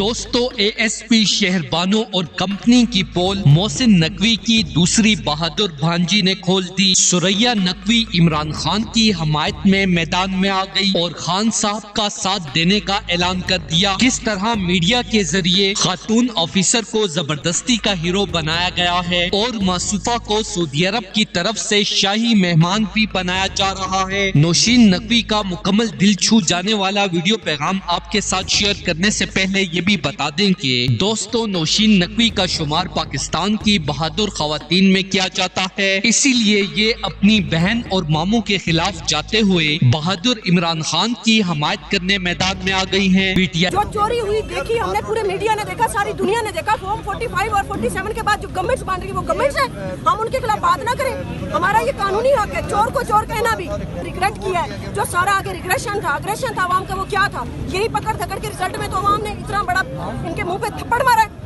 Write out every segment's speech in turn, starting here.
दोस्तों, एएसपी शहरबानो और कंपनी की पोल मोहसिन नकवी की दूसरी बहादुर भांजी ने खोल दी। सुरैया नकवी इमरान खान की हमायत में मैदान में आ गई और खान साहब का साथ देने का ऐलान कर दिया। किस तरह मीडिया के जरिए खातून ऑफिसर को जबरदस्ती का हीरो बनाया गया है और मासूफा को सऊदी अरब की तरफ से शाही मेहमान भी बनाया जा रहा है। नौशीन नकवी का मुकम्मल दिल छू जाने वाला वीडियो पैगाम आपके साथ शेयर करने से पहले ये भी बता दें कि दोस्तों, नौशीन नकवी का शुमार पाकिस्तान की बहादुर खवातीन में किया जाता है, इसीलिए ये अपनी बहन और मामू के खिलाफ जाते हुए बहादुर इमरान खान की हमायत करने मैदान में आ गई हैं। पीटीआई जो चोरी हुई देखी हमने, पूरे मीडिया ने देखा, सारी दुनिया ने देखा। फॉर्म 45 और 47 के बाद जो गवर्नमेंट बांध रही वो गवर्नमेंट है, हम उनके खिलाफ बात ना करें। हमारा ये कानूनी हक है। चोर को चोर कहना भी रिग्रेट किया है। जो सारा आगे रिग्रेशन था, अग्रेशन था अवाम का, वो क्या था? यही पकड़ धकड़ के रिजल्ट में तो अवाम ने इतना बड़ा इनके मुंह पे थप्पड़ मारा है।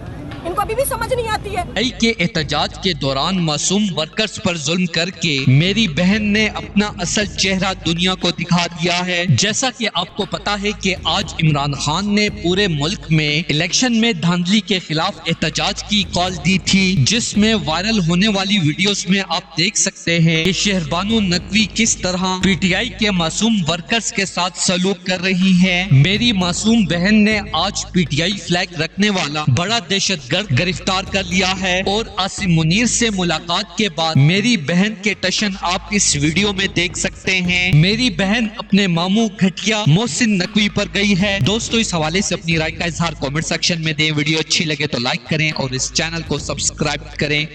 इनको अभी भी समझ नहीं आती है। के एहतजाज के दौरान मासूम वर्कर्स पर जुल्म करके मेरी बहन ने अपना असल चेहरा दुनिया को दिखा दिया है। जैसा कि आपको पता है कि आज इमरान खान ने पूरे मुल्क में इलेक्शन में धांधली के खिलाफ एहतजाज की कॉल दी थी, जिसमें वायरल होने वाली वीडियोस में आप देख सकते हैं कि शहरबानो नकवी किस तरह पीटीआई के मासूम वर्कर्स के साथ सलूक कर रही है। मेरी मासूम बहन ने आज पीटीआई फ्लैग रखने वाला बड़ा दहशत गिरफ्तार कर लिया है और आसिम मुनीर से मुलाकात के बाद मेरी बहन के टशन आप इस वीडियो में देख सकते हैं। मेरी बहन अपने मामू घटिया मोहसिन नकवी पर गई है। दोस्तों, इस हवाले से अपनी राय का इजहार कमेंट सेक्शन में दें। वीडियो अच्छी लगे तो लाइक करें और इस चैनल को सब्सक्राइब करें।